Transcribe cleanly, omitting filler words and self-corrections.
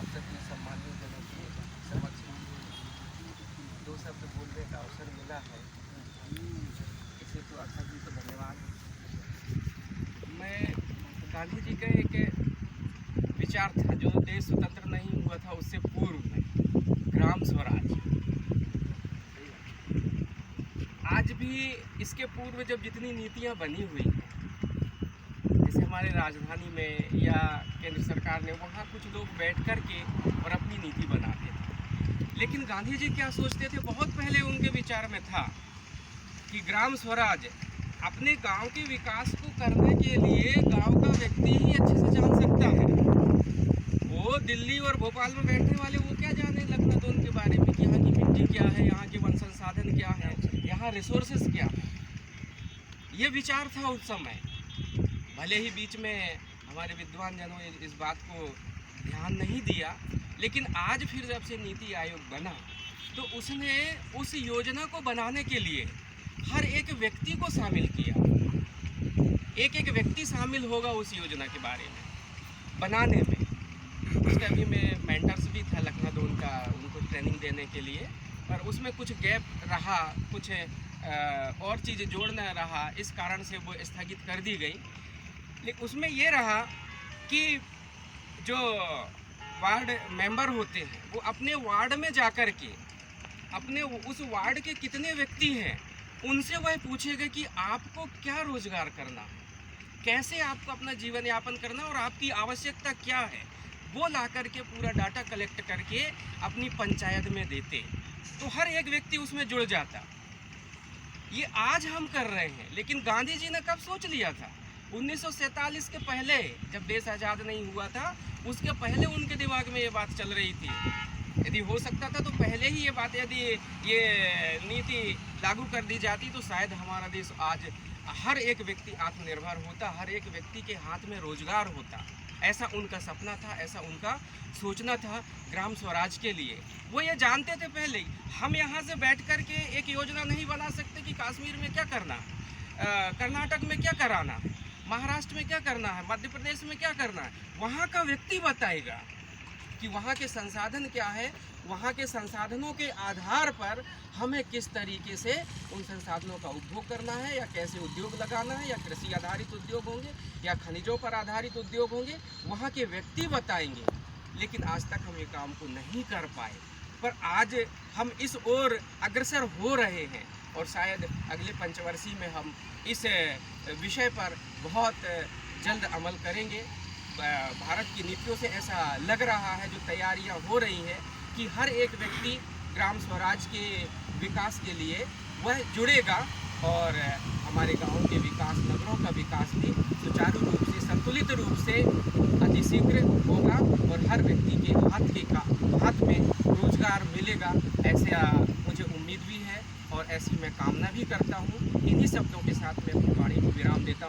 आप सभी सम्मानीय जनों के समक्ष दो शब्द बोलने का अवसर मिला है, इसे तो आप सभी को धन्यवाद। मैं गांधी जी का एक विचार था जो देश स्वतंत्र नहीं हुआ था उससे पूर्व में, ग्राम स्वराज। आज भी इसके पूर्व जब जितनी नीतियां बनी हुई हैं, जैसे हमारे राजधानी में या केंद्र सरकार ने, वहाँ कुछ लोग बैठ कर के और अपनी नीति बनाते थे। लेकिन गांधी जी क्या सोचते थे, बहुत पहले उनके विचार में था कि ग्राम स्वराज अपने गांव के विकास को करने के लिए गांव का व्यक्ति ही अच्छे से जान सकता है। वो दिल्ली और भोपाल में बैठने वाले वो क्या जाने लखनऊ के बारे में कि यहाँ की मिट्टी क्या है, यहाँ के वन संसाधन क्या है, यहाँ रिसोर्सेस क्या है। ये विचार था उस समय। भले ही बीच में हमारे विद्वान जनों ने इस बात को ध्यान नहीं दिया, लेकिन आज फिर जब से नीति आयोग बना तो उसने उस योजना को बनाने के लिए हर एक व्यक्ति को शामिल किया। एक एक व्यक्ति शामिल होगा उस योजना के बारे में बनाने में। उसका अभी मैं मेंटर्स भी था लखनऊ का, उनको ट्रेनिंग देने के लिए, पर उसमें कुछ गैप रहा, कुछ और चीज़ें जोड़ना रहा, इस कारण से वो स्थगित कर दी गई। लेकिन उसमें ये रहा कि जो वार्ड मेंबर होते हैं वो अपने वार्ड में जाकर के अपने उस वार्ड के कितने व्यक्ति हैं उनसे वह पूछेगा कि आपको क्या रोजगार करना है, कैसे आपको अपना जीवन यापन करना और आपकी आवश्यकता क्या है। वो ला करके पूरा डाटा कलेक्ट करके अपनी पंचायत में देते, तो हर एक व्यक्ति उसमें जुड़ जाता। ये आज हम कर रहे हैं, लेकिन गांधी जी ने कब सोच लिया था? 1947 के पहले, जब देश आज़ाद नहीं हुआ था, उसके पहले उनके दिमाग में ये बात चल रही थी। यदि हो सकता था तो पहले ही ये बात, यदि ये नीति लागू कर दी जाती तो शायद हमारा देश आज हर एक व्यक्ति आत्मनिर्भर होता, हर एक व्यक्ति के हाथ में रोजगार होता। ऐसा उनका सपना था, ऐसा उनका सोचना था ग्राम स्वराज के लिए। वो ये जानते थे पहले ही, हम यहाँ से बैठ कर के एक योजना नहीं बना सकते कि कश्मीर में क्या करना है, कर्नाटक में क्या कराना है, महाराष्ट्र में क्या करना है, मध्य प्रदेश में क्या करना है। वहाँ का व्यक्ति बताएगा कि वहाँ के संसाधन क्या है, वहाँ के संसाधनों के आधार पर हमें किस तरीके से उन संसाधनों का उपभोग करना है, या कैसे उद्योग लगाना है, या कृषि आधारित उद्योग होंगे या खनिजों पर आधारित उद्योग होंगे, वहाँ के व्यक्ति बताएंगे। लेकिन आज तक हम ये काम को नहीं कर पाए, पर आज हम इस ओर अग्रसर हो रहे हैं और शायद अगले पंचवर्षीय में हम इस विषय पर बहुत जल्द अमल करेंगे। भारत की नीतियों से ऐसा लग रहा है, जो तैयारियां हो रही हैं, कि हर एक व्यक्ति ग्राम स्वराज के विकास के लिए वह जुड़ेगा और हमारे गाँव के विकास, नगरों का विकास भी सुचारू रूप से, संतुलित रूप से अतिशीघ्र होगा और हर व्यक्ति के हाथ में रोजगार मिलेगा। ऐसा मुझे उम्मीद भी है और ऐसी मैं कामना भी करता हूँ। इन्हीं शब्दों के साथ मैं अपनी वाणी को विराम देता हूँ।